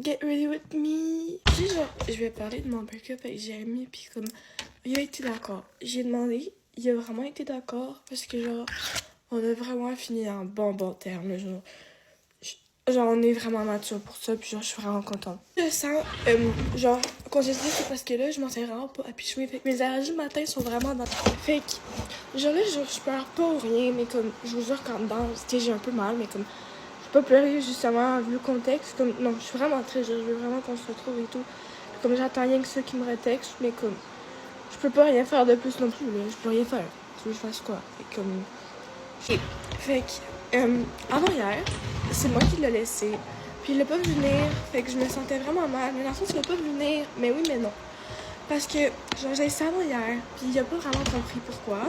Get ready with me. Tu sais, genre, je vais parler de mon break-up avec Jérémy, puis comme, il a été d'accord. J'ai demandé, il a vraiment été d'accord, parce que genre, on a vraiment fini en bon terme, là, genre. Genre, on est vraiment mature pour ça, puis genre, je suis vraiment contente. Je sens, genre, quand je dis c'est parce que là, je m'en sais vraiment pas à pichouer. Fait que mes allergies le matin sont vraiment dans. Fait que, genre là, je pleure pas ou rien, mais comme, je vous jure qu'en dedans, tu sais, j'ai un peu mal, mais comme, je peux pas pleurer justement, vu le contexte. Comme, non, je suis vraiment triste, je veux vraiment qu'on se retrouve et tout. Comme, j'attends rien que ceux qui me retextent, mais comme, je peux pas rien faire de plus non plus, là, je peux rien faire. Tu veux que je fasse quoi? Fait comme. Fait que, avant hier, c'est moi qui l'ai laissé. Puis il l'a pas vu venir, fait que je me sentais vraiment mal. Mais dans le sens, il l'a pas vu venir, mais oui, mais non. Parce que, genre, j'ai essayé avant hier, puis il a pas vraiment compris pourquoi.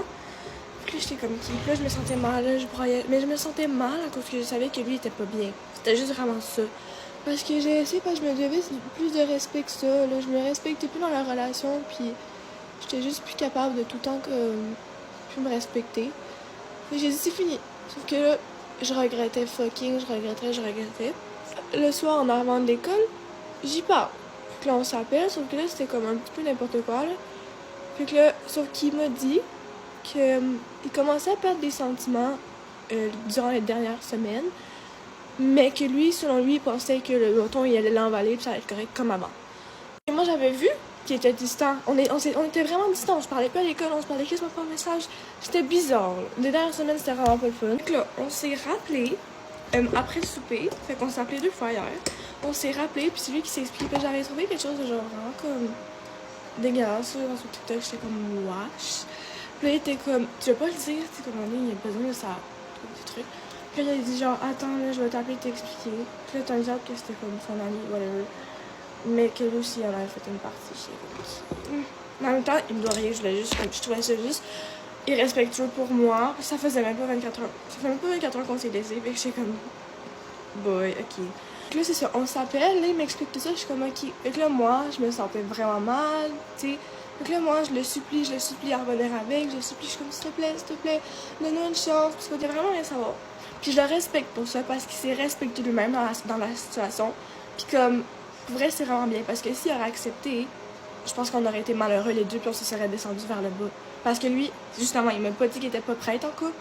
Puis là, j'étais comme qui. Puis là, je me sentais mal, là, je broyais. Mais je me sentais mal à cause que je savais que lui, il était pas bien. C'était juste vraiment ça. Parce que j'ai essayé, parce que je me devais plus de respect que ça. Là, je me respectais plus dans la relation, puis j'étais juste plus capable de tout le temps plus me respecter. Fait que j'ai dit, c'est fini. Sauf que là, je regrettais fucking, je regrettais. Le soir, en arrivant de l'école, j'y parle. Fait que là, on s'appelle, sauf que là, c'était comme un petit peu n'importe quoi, là. Fait que là, sauf qu'il m'a dit qu'il commençait à perdre des sentiments durant les dernières semaines, mais que lui, selon lui, il pensait que le bâton, il allait l'emballer, puis ça allait être correct comme avant. Et moi, j'avais vu qu'il était distant. On était vraiment distants. On se parlait pas à l'école, on se parlait quasiment pas en message. C'était bizarre. Les dernières semaines, c'était vraiment pas le fun. Donc là, on s'est rappelé après le souper. Fait qu'on s'est appelé 2 fois hier. On s'est rappelé, puis c'est lui qui s'est expliqué. J'avais trouvé quelque chose de genre vraiment comme dégueulasse dans son TikTok. J'étais comme wesh. Puis là, il était comme, tu veux pas le dire, tu sais, comme on dit, il a besoin de ça. Des trucs. Puis là, il a dit genre, attends, là, je vais t'appeler t'expliquer. Puis là, turns out que c'était comme son ami, whatever. Mais que lui aussi, elle avait fait une partie chez lui. Mais en même temps, il me doit rien, je trouvais ça juste irrespectueux pour moi. Ça faisait même pas 24 heures. Ça fait même pas 24 heures qu'on s'est laissé, fait que j'étais comme, boy, ok. Donc là, c'est ça, on s'appelle, là, il m'explique tout ça, je suis comme, ok. Fait que là, moi, je me sentais vraiment mal, tu sais. Donc là, moi, je le supplie à revenir avec, je le supplie, je suis comme, s'il te plaît, donne-nous une chance, parce qu'il y a vraiment rien à savoir. Puis je le respecte pour ça, parce qu'il s'est respecté lui-même dans la situation. Puis comme, pour vrai, c'est vraiment bien, parce que s'il aurait accepté, je pense qu'on aurait été malheureux les deux, puis on se serait descendu vers le bas. Parce que lui, justement, il m'a pas dit qu'il était pas prêt en couple.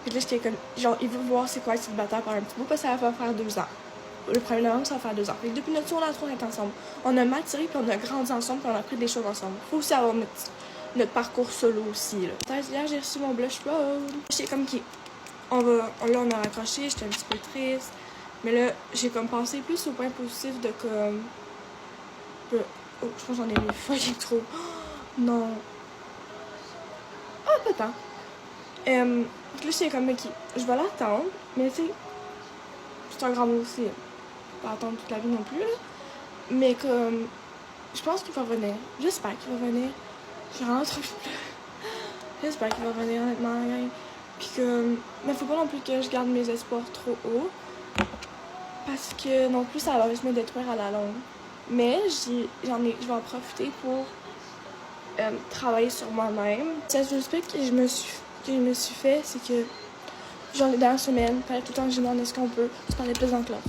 Puis là, j'étais comme, genre, il veut voir c'est quoi être célibataire par un petit bout, parce que ça va faire 2 ans. Le 1er novembre, ça va faire 2 ans. Fait que depuis notre secondaire 3, on est ensemble. On a maturé, puis on a grandi ensemble, puis on a appris des choses ensemble. Faut aussi avoir notre parcours solo aussi, là. Hier, j'ai reçu mon blush rose. J'étais comme qui. Là, on a raccroché, j'étais un petit peu triste. Mais là, j'ai comme pensé plus au point positif de comme. Oh, je pense que j'en ai mis fucking trop. Oh, non. Ah, pas tant. Là, j'étais comme, ok, je vais l'attendre, mais tu sais, c'est un grand mot aussi. Pas attendre toute la vie non plus, là. Mais comme, je pense qu'il va venir. J'espère qu'il va venir. J'ai vraiment trop peur. J'espère qu'il va venir, honnêtement. Puis que, mais faut pas non plus que je garde mes espoirs trop haut. Parce que non plus, ça va juste me détruire à la longue. Mais je vais en profiter pour travailler sur moi-même. C'est le respect que je me suis fait, c'est que, genre, les dernières semaines, tout le temps que je demande est-ce qu'on peut se parler plus en classe?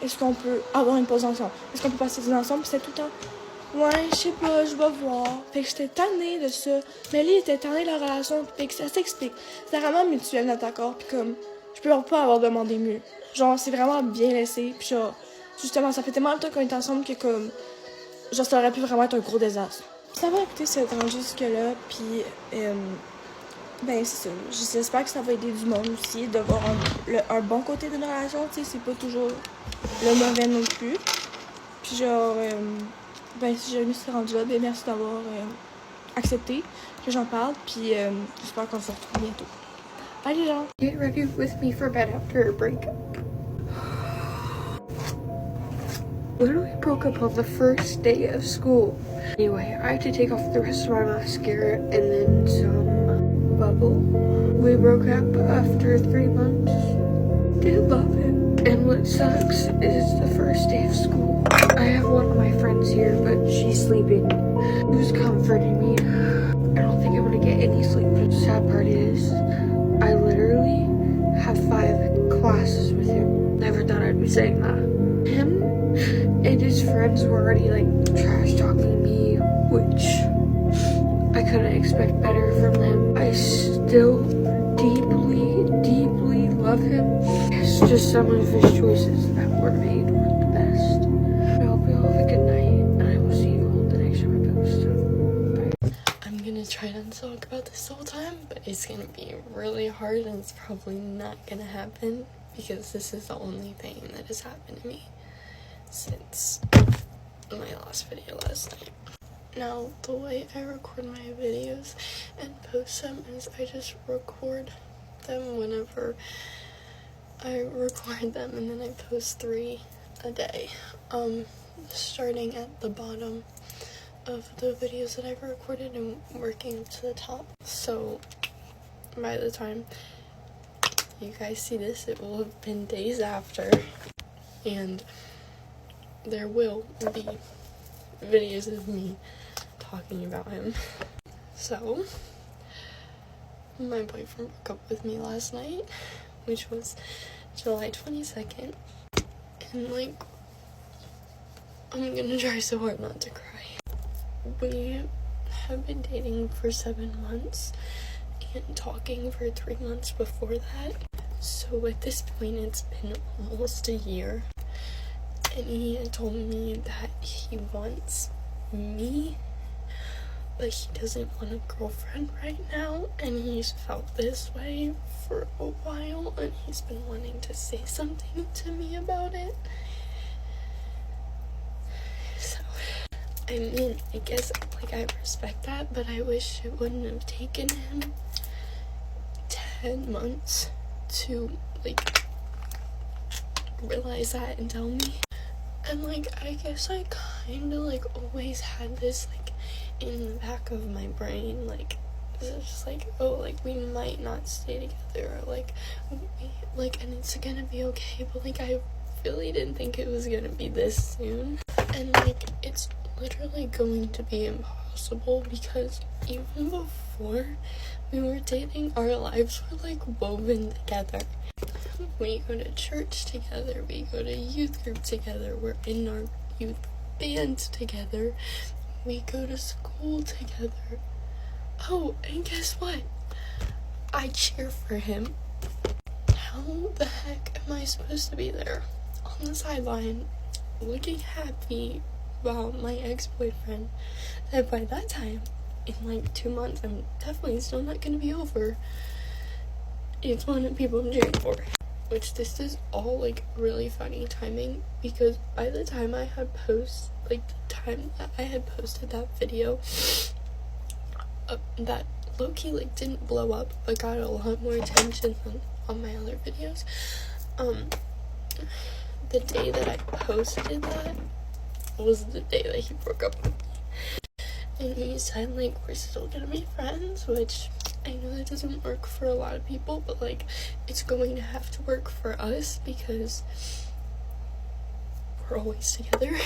Est-ce qu'on peut avoir une pause ensemble? Est-ce qu'on peut passer des ensemble? Puis c'était tout le temps, ouais, je sais pas, je vais voir. Fait que j'étais tannée de ça. Mais lui, il était tanné de la relation, fait que ça s'explique. C'est vraiment mutuel, notre accord, puis comme, je peux pas avoir demandé mieux. Genre, c'est vraiment bien laissé, puis genre, justement, ça fait tellement longtemps qu'on est ensemble que comme, genre, ça aurait pu vraiment être un gros désastre. Ça va écouter cette rendu jusque-là, puis ben c'est ça. J'espère que ça va aider du monde aussi de voir un bon côté d'une relation, tu sais, c'est pas toujours le mauvais non plus. Puis genre, ben si j'ai mis ce rendu là, ben merci d'avoir accepté que j'en parle, puis j'espère qu'on se retrouve bientôt. Bye les gens! Get ready with me for bed after a breakup. Literally broke up on the first day of school. Anyway, I had to take off the rest of my mascara and then some bubble. We broke up after 3 months. Did love him. And what sucks is the first day of school. I have one of my friends here, but she's sleeping. Who's comforting me? I don't think I'm gonna get any sleep. The sad part is, I literally have 5 classes with him. Never thought I'd be saying that. Him and his friends were already like trash talking me, which I couldn't expect better from them. I still deeply love him. It's just some of his choices that were made weren't the best. I hope you all have a good night, and I will see you all the next time I post. Bye. I'm gonna try not to talk about this the whole time, but it's gonna be really hard and it's probably not gonna happen because this is the only thing that has happened to me since my last video last night. Now, the way I record my videos and post them is I just record them whenever I record them, and then I post 3 a day, starting at the bottom of the videos that I've recorded and working up to the top. So by the time you guys see this, it will have been days after, and there will be videos of me talking about him. So my boyfriend broke up with me last night, which was July 22nd, and like, I'm gonna try so hard not to cry. We have been dating for 7 months and talking for 3 months before that. So at this point, it's been almost a year, and he had told me that he wants me, but he doesn't want a girlfriend right now, and he's felt this way for a while, and he's been wanting to say something to me about it. So, I mean, I guess, like, I respect that, but I wish it wouldn't have taken him 10 months to, like, realize that and tell me. And, like, I guess I kind of, like, always had this, like, in the back of my brain, like, it's just like, oh, like, we might not stay together, or, like, and it's gonna be okay, but, like, I really didn't think it was gonna be this soon, and, like, it's literally going to be impossible, because even before we were dating, our lives were, like, woven together. We go to church together, we go to youth group together, we're in our youth band together, we go to school together. Oh, and guess what? I cheer for him. How the heck am I supposed to be there on the sideline looking happy about my ex-boyfriend that by that time, in like 2 months, I'm definitely still not gonna be over? It's one of the people I'm cheering for. Which this is all like really funny timing, because by the time I had the time that I had posted that video, that low-key like didn't blow up but got a lot more attention than on my other videos, the day that I posted that was the day that he broke up with me. And he said, like, we're still gonna be friends, which I know that doesn't work for a lot of people, but, like, it's going to have to work for us because we're always together.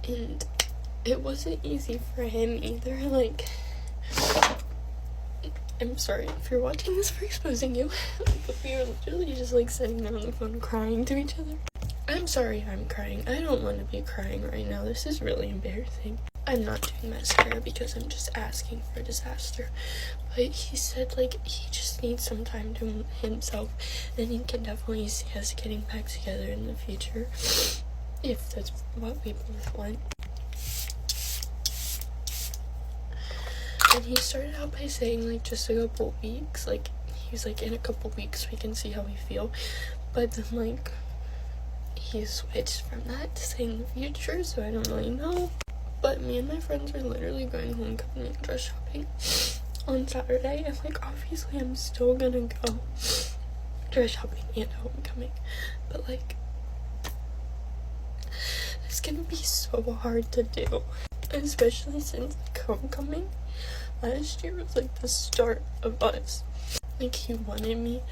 And it wasn't easy for him either. Like, I'm sorry if you're watching this for exposing you, but we were literally just, like, sitting there on the phone crying to each other. I'm sorry I'm crying. I don't want to be crying right now. This is really embarrassing. I'm not doing mascara because I'm just asking for a disaster. But he said, like, he just needs some time to himself, and he can definitely see us getting back together in the future, if that's what we both want. And he started out by saying, like, just a couple weeks, like, he's like, in a couple weeks we can see how we feel. But then, like, he switched from that to saying the future, so I don't really know. But me and my friends are literally going homecoming and dress shopping on Saturday, and, like, obviously I'm still gonna go dress shopping and homecoming, but, like, it's gonna be so hard to do, especially since, like, homecoming last year was, like, the start of us. Like, he wanted me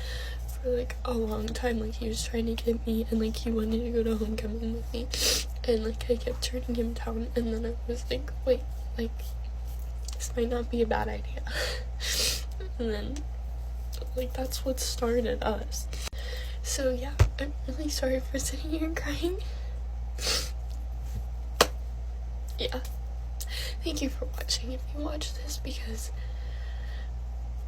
for, like, a long time. Like, he was trying to get me, and, like, he wanted to go to homecoming with me, and, like, I kept turning him down, and then I was like, wait, like, this might not be a bad idea. And then, like, that's what started us. So, yeah, I'm really sorry for sitting here crying. yeah. Thank you for watching if you watch this, because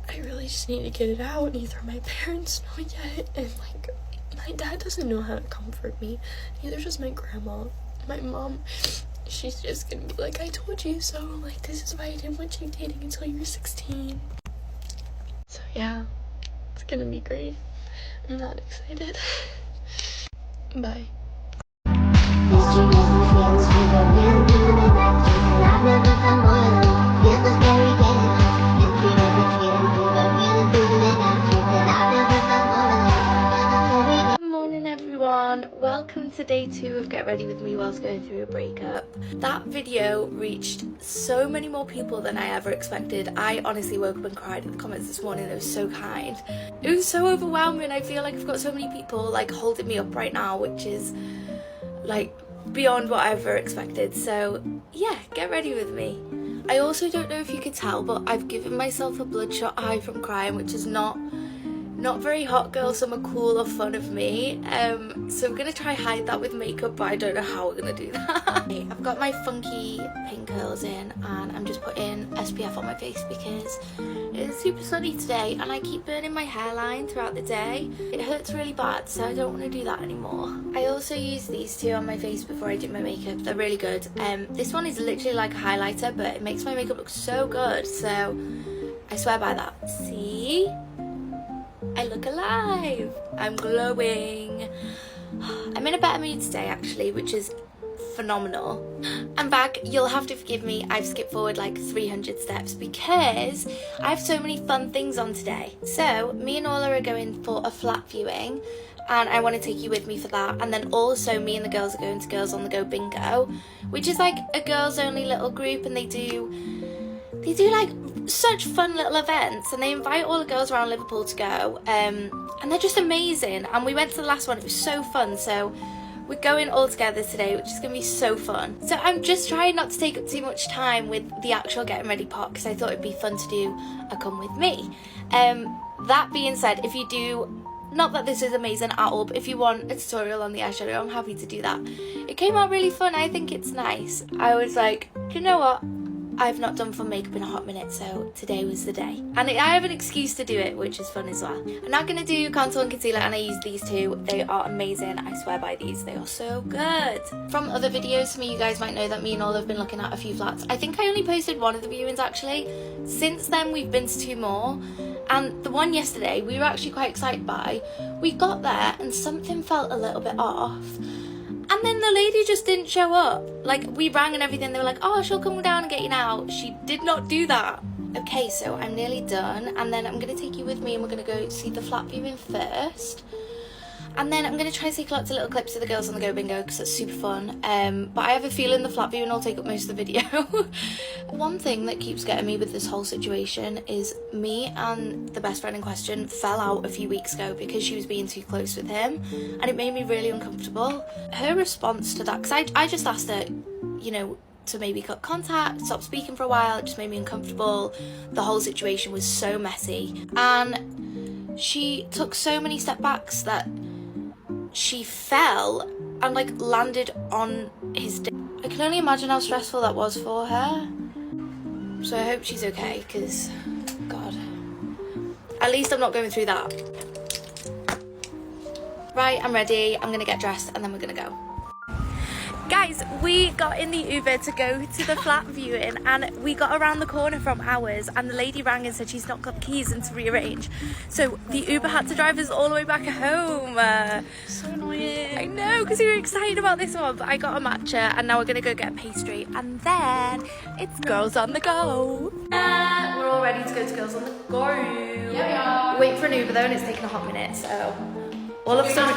I really just need to get it out. Neither of my parents know yet, and like my dad doesn't know how to comfort me. Neither does my grandma. My mom, she's just gonna be like, I told you so. Like, this is why I didn't want you dating until you were 16. So yeah, it's gonna be great. I'm not excited. Bye. Good morning everyone, welcome to day 2 of Get Ready With Me whilst going through a breakup. That video reached so many more people than I ever expected. I honestly woke up and cried in the comments this morning. It was so kind. It was so overwhelming. I feel like I've got so many people like holding me up right now, which is like beyond what I ever expected. So yeah, get ready with me. I also don't know if you could tell, but I've given myself a bloodshot eye from crying, which is not very hot girl summer cool or fun of me. So I'm gonna try hide that with makeup, but I don't know how we're gonna do that. I've got my funky pink curls in, and I'm just putting SPF on my face because it's super sunny today and I keep burning my hairline throughout the day. It hurts really bad, so I don't want to do that anymore. I also use these two on my face before I do my makeup. They're really good. This one is literally like a highlighter, but it makes my makeup look so good, so I swear by that. See? I look alive. I'm glowing. I'm in a better mood today actually, which is phenomenal. I'm back. You'll have to forgive me. I've skipped forward like 300 steps because I have so many fun things on today. So me and Orla are going for a flat viewing, and I want to take you with me for that. And then also me and the girls are going to Girls on the Go Bingo, which is like a girls only little group, and they do like such fun little events, and they invite all the girls around Liverpool to go, and they're just amazing. And we went to the last one, it was so fun, so we're going all together today, which is going to be so fun. So I'm just trying not to take up too much time with the actual getting ready part, because I thought it'd be fun to do a come with me. That being said, if you do, not that this is amazing at all, but if you want a tutorial on the eyeshadow, I'm happy to do that. It came out really fun. I think it's nice. I was like, do you know what? I've not done full makeup in a hot minute, so today was the day. And I have an excuse to do it, which is fun as well. I'm not going to do contour and concealer, and I use these two. They are amazing. I swear by these. They are so good. From other videos, some of you guys might know that me and Ola have been looking at a few flats. I think I only posted one of the viewings actually. Since then, we've been to 2 more. And the one yesterday, we were actually quite excited by. We got there and something felt a little bit off. And then the lady just didn't show up. Like, we rang and everything. They were like, oh, she'll come down and get you now. She did not do that. Okay, so I'm nearly done. And then I'm going to take you with me, and we're going to go see the flat viewing first. And then I'm going to try and take lots of little clips of the Girls on the Go Bingo because it's super fun. But I have a feeling the flat viewing will take up most of the video. One thing that keeps getting me with this whole situation is me and the best friend in question fell out a few weeks ago because she was being too close with him. And it made me really uncomfortable. Her response to that, because I just asked her, you know, to maybe cut contact, stop speaking for a while. It just made me uncomfortable. The whole situation was so messy. And she took so many step backs that she fell and like landed on his dick. I can only imagine how stressful that was for her. So I hope she's okay, because God, at least I'm not going through that. Right, I'm ready. I'm gonna get dressed and then we're gonna go. Guys, we got in the Uber to go to the flat viewing, and we got around the corner from ours, and the lady rang and said she's not got keys and to rearrange. So the Uber had to drive us all the way back home. So annoying. I know, because we were excited about this one, but I got a matcha, and now we're going to go get a pastry, and then it's Girls on the Go. We're all ready to go to Girls on the Go. Yeah, we are. Wait for an Uber though, and it's taking a hot minute, so all of a sudden.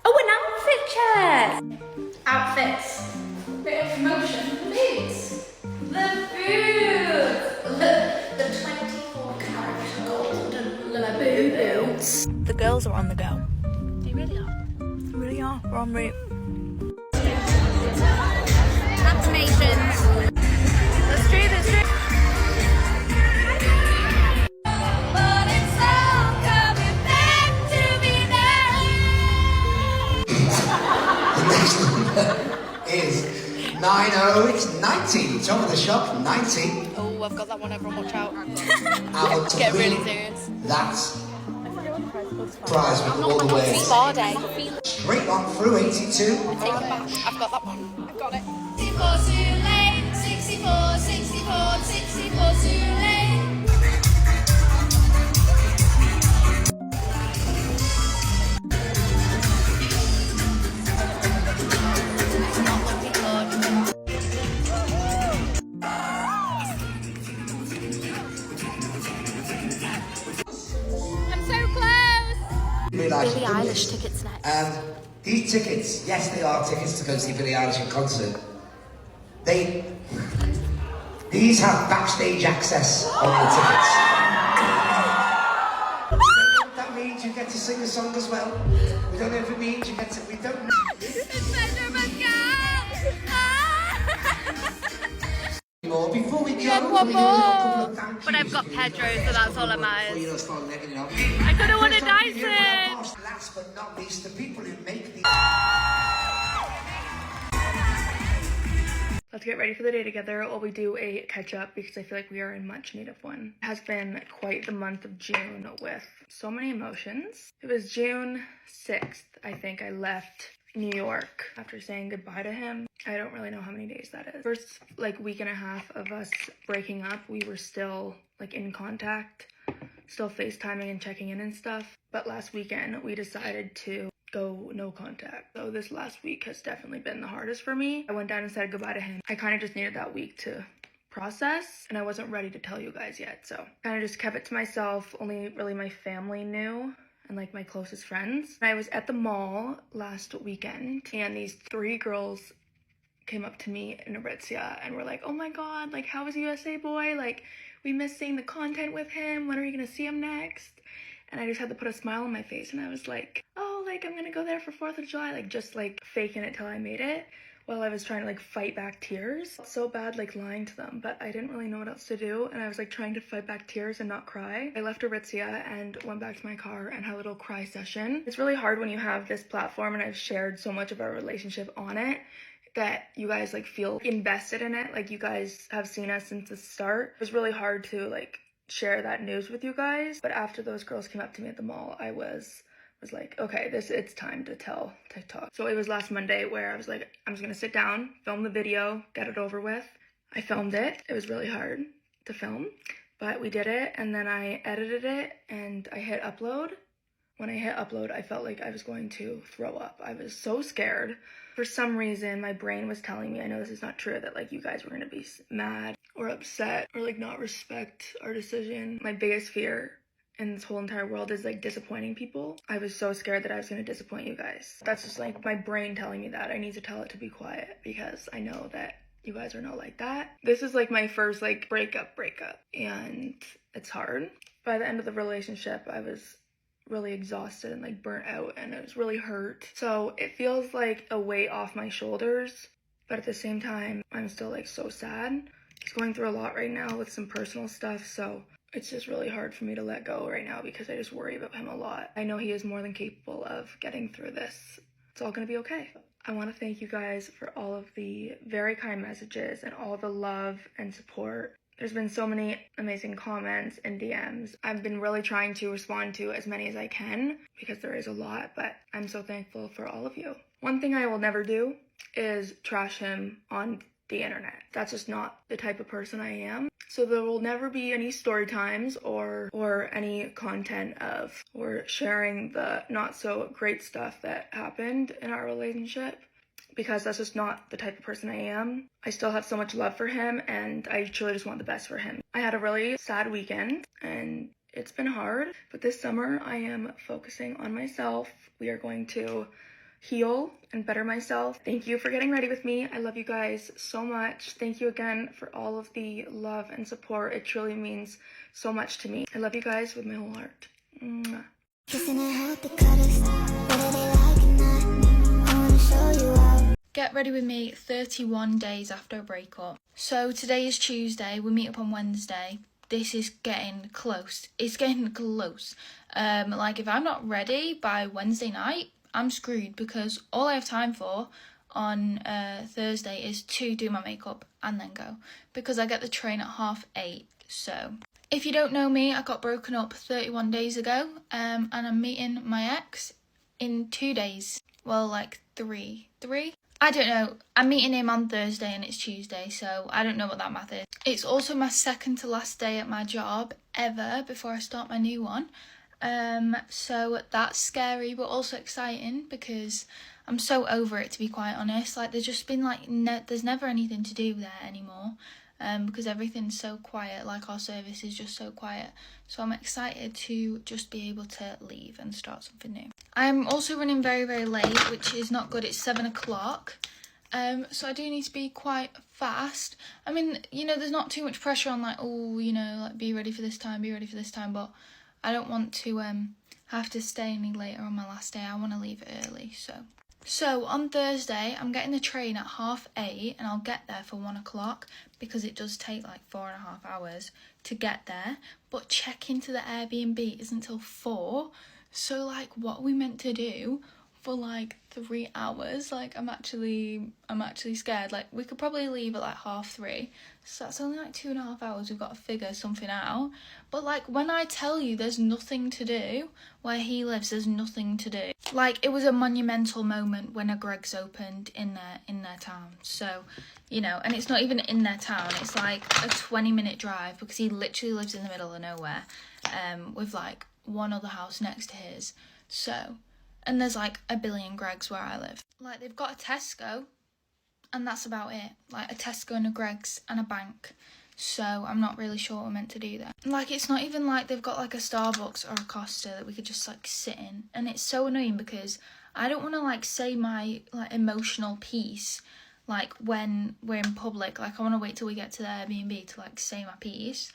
Oh, an outfit check. Outfits. Bit of motion. Please. The food. The 24-karat golden Labubu boots. The girls are on the go. They really are. They really are. We're en route. Affirmations. Let's do this. But it's all coming back to me now. Is 9-0, it's 90. Top of the shop, 90. Oh, I've got that one, everyone watch out. Out to Get really win serious. that prize with all the way. Spa day. Straight on through 82. Take it back. I've got that one. I've got it. 64 too late, 64, 64, 64 too late. I'm so close. Billie Eilish tickets next. These tickets, yes, they are tickets to go see Billie Eilish in concert. These have backstage access on the tickets. We don't know what that means. You get to sing a song as well. We don't know if it means you get to. We don't know. It's Pedro More. Before we go, Yeah, can one we do a little more. couple of thank But I've yous got to Pedro, you? so that's all that matters. Before you start legging it off. I could've won a First, I'll give you Dyson. applause. Last but not least, the people who make the. Let's get ready for the day together while we do a catch up because I feel like we are in much need of one. It has been quite the month of June with so many emotions. It was June 6th, I think I left New York after saying goodbye to him. I don't really know how many days that is. First week and a half of us breaking up, we were still in contact, still FaceTiming and checking in and stuff. But last weekend we decided to go no contact. So this last week has definitely been the hardest for me. I went down and said goodbye to him. I kind of just needed that week to process and I wasn't ready to tell you guys yet. So kind of just kept it to myself. Only really my family knew and my closest friends. I was at the mall last weekend and these 3 girls came up to me in Aritzia and were like, oh my god, how was USA Boy? We missed seeing the content with him. When are you gonna see him next? And I just had to put a smile on my face and I was like, oh, I'm gonna go there for 4th of July, just faking it till I made it while I was trying to fight back tears. So bad lying to them, but I didn't really know what else to do and I was trying to fight back tears and not cry. I left Aritzia and went back to my car and had a little cry session. It's really hard when you have this platform and I've shared so much of our relationship on it that you guys feel invested in it. You guys have seen us since the start. It was really hard to share that news with you guys, but after those girls came up to me at the mall, I was like, okay, it's time to tell TikTok. So it was last Monday where I was like, I'm just gonna sit down, film the video, get it over with. I filmed it. It was really hard to film, but we did it, and then I edited it and I hit upload. When I hit upload, I felt like I was going to throw up. I was so scared. For some reason, my brain was telling me, I know this is not true, that you guys were gonna be mad or upset or not respect our decision. My biggest fear in this whole entire world is disappointing people. I was so scared that I was gonna disappoint you guys. That's just my brain telling me that. I need to tell it to be quiet because I know that you guys are not like that. This is my first breakup and it's hard. By the end of the relationship, I was really exhausted and burnt out and it was really hurt. So it feels like a weight off my shoulders, but at the same time, I'm still so sad. He's going through a lot right now with some personal stuff, so it's just really hard for me to let go right now because I just worry about him a lot. I know he is more than capable of getting through this. It's all gonna be okay. I want to thank you guys for all of the very kind messages and all the love and support. There's been so many amazing comments and DMs. I've been really trying to respond to as many as I can because there is a lot, but I'm so thankful for all of you. One thing I will never do is trash him on the internet. That's just not the type of person I am. So there will never be any story times or any content of or sharing the not so great stuff that happened in our relationship, because that's just not the type of person I am. I still have so much love for him and I truly just want the best for him. I had a really sad weekend and it's been hard, but this summer I am focusing on myself. We are going to heal and better myself. Thank you for getting ready with me. I love you guys so much. Thank you again for all of the love and support. It truly means so much to me. I love you guys with my whole heart. Mwah. Get ready with me 31 days after a breakup. So today is Tuesday, we meet up on Wednesday. This is getting close. It's getting close. If I'm not ready by Wednesday night, I'm screwed because all I have time for on Thursday is to do my makeup and then go, because I get the train at 8:30. So if you don't know me, I got broken up 31 days ago, and I'm meeting my ex in 2 days. Well, like three. I don't know. I'm meeting him on Thursday and it's Tuesday, so I don't know what that math is. It's also my second to last day at my job ever before I start my new one. So that's scary but also exciting because I'm so over it, to be quite honest. Like, there's just been like there's never anything to do there anymore, because everything's so quiet. Like, our service is just so quiet, so I'm excited to just be able to leave and start something new. I'm also running very, very late, which is not good. It's 7 o'clock, so I do need to be quite fast. I mean, you know, there's not too much pressure on like, oh, you know, like be ready for this time, but I don't want to have to stay any later on my last day. I want to leave it early. So on Thursday, I'm getting the train at 8:30 and I'll get there for 1 o'clock because it does take like 4.5 hours to get there. But check into the Airbnb isn't until 4. So like, what are we meant to do for like 3 hours? Like, I'm actually scared. Like, we could probably leave at like 3:30. So that's only like 2.5 hours. We've got to figure something out. But like, when I tell you there's nothing to do where he lives, there's nothing to do. Like, it was a monumental moment when a Greggs opened in their town. So, you know, and it's not even in their town. It's like a 20-minute drive because he literally lives in the middle of nowhere, with like one other house next to his. So, and there's like a billion Greggs where I live. Like, they've got a Tesco, and that's about it. Like, a Tesco and a Greggs and a bank. So I'm not really sure what we're meant to do there. Like, it's not even like they've got like a Starbucks or a Costa that we could just like sit in. And it's so annoying because I don't want to like say my like emotional piece like when we're in public. Like, I want to wait till we get to the Airbnb to like say my piece.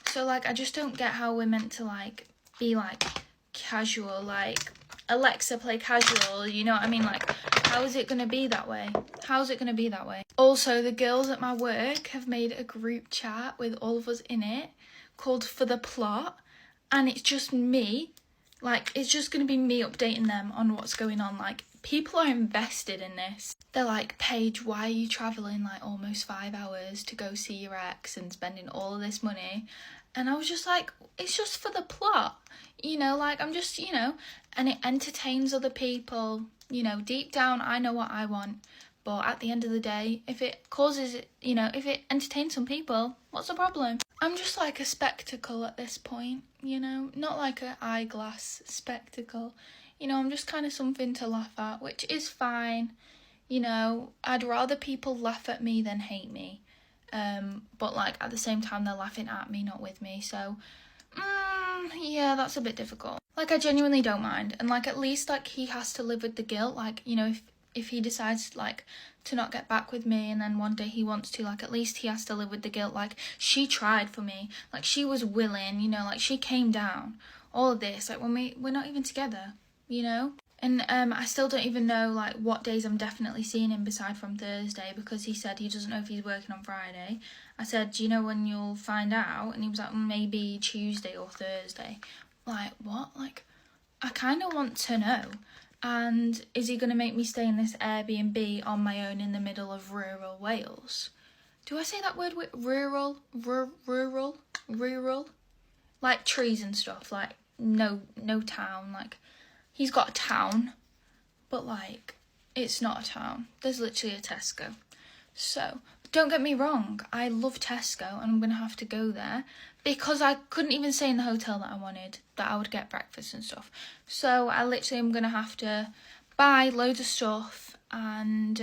So like, I just don't get how we're meant to like be like casual, like Alexa, play casual, you know what I mean? Like, how is it going to be that way? How's it going to be that way? Also, the girls at my work have made a group chat with all of us in it called For the Plot, and it's just me. Like, it's just going to be me updating them on what's going on. Like, people are invested in this. They're like, Paige, why are you travelling like almost 5 hours to go see your ex and spending all of this money? And I was just like, it's just for the plot, you know, like, I'm just, you know, and it entertains other people, you know, deep down, I know what I want. But at the end of the day, if it causes, you know, if it entertains some people, what's the problem? I'm just like a spectacle at this point, you know, not like an eyeglass spectacle. You know, I'm just kind of something to laugh at, which is fine. You know, I'd rather people laugh at me than hate me. But like, at the same time, they're laughing at me, not with me. So, yeah, that's a bit difficult. Like, I genuinely don't mind. And like, at least like, he has to live with the guilt. Like, you know, if he decides like to not get back with me and then one day he wants to, like, at least he has to live with the guilt. Like, she tried for me, like, she was willing, you know, like, she came down, all of this, like, when we're not even together, you know. And I still don't even know like what days I'm definitely seeing him beside from Thursday, because he said he doesn't know if he's working on Friday. I said, do you know when you'll find out? And he was like, maybe Tuesday or Thursday. Like, what? Like, I kind of want to know. And is he going to make me stay in this Airbnb on my own in the middle of rural Wales? Do I say that word with rural? Rural? Like trees and stuff, like no town. Like, he's got a town, but like, it's not a town. There's literally a Tesco. So, don't get me wrong, I love Tesco and I'm going to have to go there because I couldn't even stay in the hotel that I wanted, that I would get breakfast and stuff. So, I literally am going to have to buy loads of stuff, and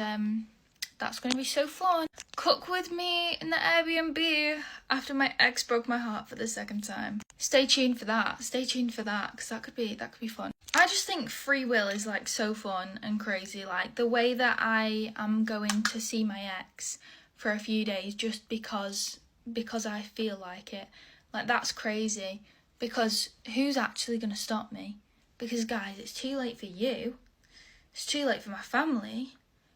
that's going to be so fun. Cook with me in the Airbnb after my ex broke my heart for the second time. Stay tuned for that, because that could be fun. I just think free will is like so fun and crazy. Like, the way that I am going to see my ex for a few days just because I feel like it. Like, that's crazy, because who's actually going to stop me? Because guys, it's too late for you. It's too late for my family.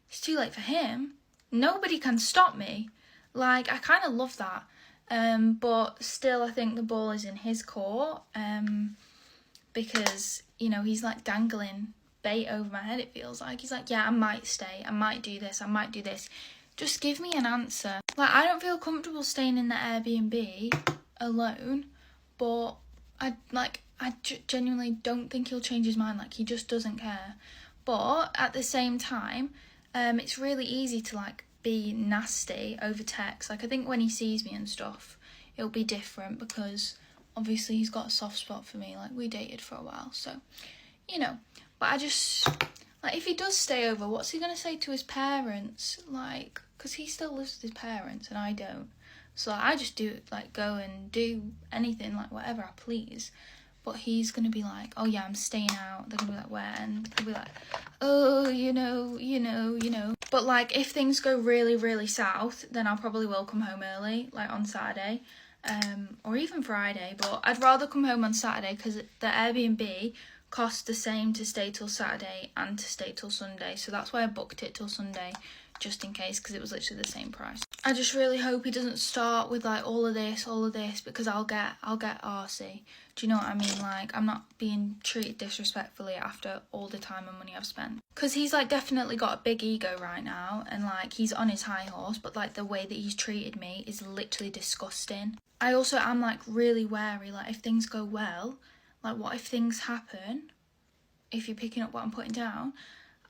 It's too late for him. Nobody can stop me. Like, I kind of love that. But still, I think the ball is in his court. Because, you know, he's like dangling bait over my head, it feels like. He's like, yeah, I might stay, I might do this, I might do this. Just give me an answer. Like, I don't feel comfortable staying in the Airbnb alone, but I genuinely don't think he'll change his mind. Like, he just doesn't care. But at the same time, it's really easy to like be nasty over text. Like, I think when he sees me and stuff, it'll be different because obviously he's got a soft spot for me. Like, we dated for a while, so, you know. But I just, like, if he does stay over, what's he gonna say to his parents? Like, because he still lives with his parents and I don't. So like, I just do, like, go and do anything, like, whatever I please. But he's gonna be like, oh yeah, I'm staying out. They're gonna be like, where? And he'll be like, oh, you know. But like, if things go really, really south, then I probably will come home early, like on Saturday, or even Friday. But I'd rather come home on Saturday because the Airbnb costs the same to stay till Saturday and to stay till Sunday. So that's why I booked it till Sunday, just in case, because it was literally the same price. I just really hope he doesn't start with like all of this, because I'll get arsey. Do you know what I mean? Like, I'm not being treated disrespectfully after all the time and money I've spent. Because he's like definitely got a big ego right now, and like he's on his high horse, but like the way that he's treated me is literally disgusting. I also am like really wary, like if things go well, like what if things happen, if you're picking up what I'm putting down,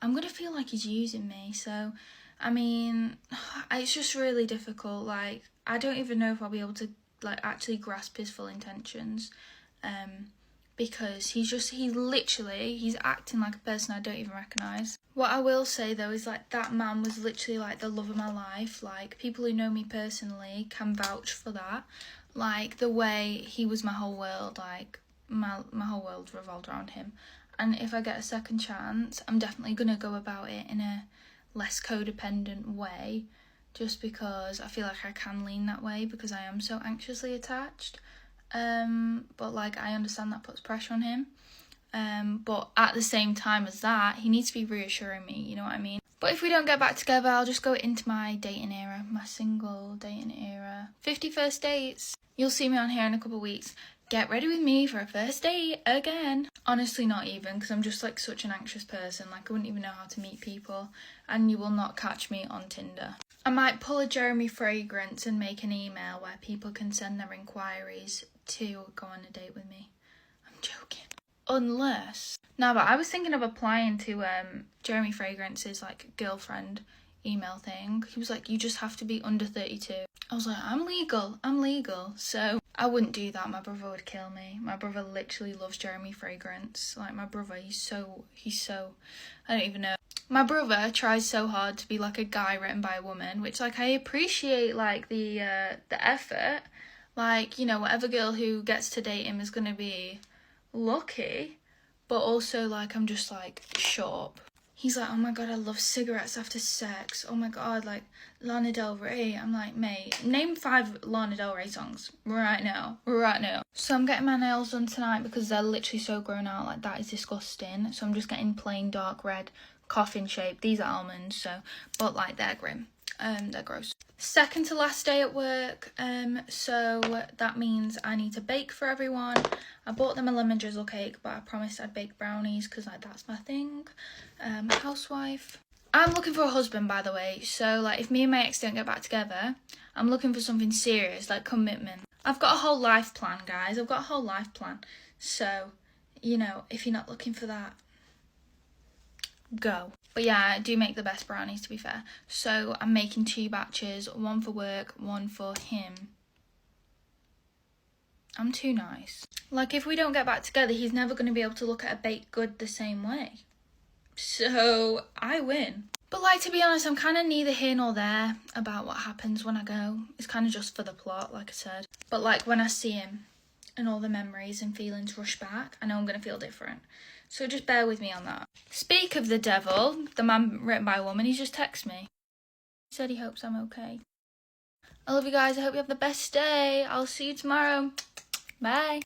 I'm gonna feel like he's using me. So I mean, it's just really difficult. Like, I don't even know if I'll be able to like actually grasp his full intentions, because he's acting like a person I don't even recognise. What I will say though is like that man was literally like the love of my life. Like, people who know me personally can vouch for that. Like, the way he was my whole world, like my whole world revolved around him. And if I get a second chance, I'm definitely gonna go about it in a less codependent way, just because I feel like I can lean that way because I am so anxiously attached. But like, I understand that puts pressure on him. But at the same time as that, he needs to be reassuring me, you know what I mean? But if we don't get back together, I'll just go into my dating era, my single dating era. 50 first dates. You'll see me on here in a couple of weeks. Get ready with me for a first date again. Honestly, not even, because I'm just like such an anxious person. Like, I wouldn't even know how to meet people, and you will not catch me on Tinder. I might pull a Jeremy Fragrance and make an email where people can send their inquiries to go on a date with me. I'm joking. Unless... No, but I was thinking of applying to Jeremy Fragrance's like girlfriend email thing. He was like, you just have to be under 32. I was like, I'm legal. So I wouldn't do that. My brother would kill me. My brother literally loves Jeremy Fragrance. Like, my brother, he's so, I don't even know. My brother tries so hard to be like a guy written by a woman, which like I appreciate, like the effort. Like, you know, whatever girl who gets to date him is gonna be lucky. But also, like, I'm just like, shut up. He's like, oh my god, I love cigarettes after sex. Oh my god, like Lana Del Rey. I'm like, mate, name 5 Lana Del Rey songs right now. So I'm getting my nails done tonight because they're literally so grown out. Like, that is disgusting. So I'm just getting plain dark red coffin shape. These are almonds, so, but like, they're grim. They're gross. Second to last day at work, so that means I need to bake for everyone. I bought them a lemon drizzle cake, but I promised I'd bake brownies because like that's my thing. Housewife. I'm looking for a husband, by the way, so like if me and my ex don't get back together, I'm looking for something serious, like commitment. I've got a whole life plan, guys. I've got a whole life plan. So, you know, if you're not looking for that, go. But yeah, I do make the best brownies, to be fair. So I'm making 2 batches, one for work, one for him. I'm too nice. Like, if we don't get back together, he's never going to be able to look at a baked good the same way. So I win. But like, to be honest, I'm kind of neither here nor there about what happens when I go. It's kind of just for the plot, like I said. But like, when I see him and all the memories and feelings rush back, I know I'm going to feel different. So just bear with me on that. Speak of the devil, the man written by a woman, he's just texted me. He said he hopes I'm okay. I love you guys. I hope you have the best day. I'll see you tomorrow. Bye.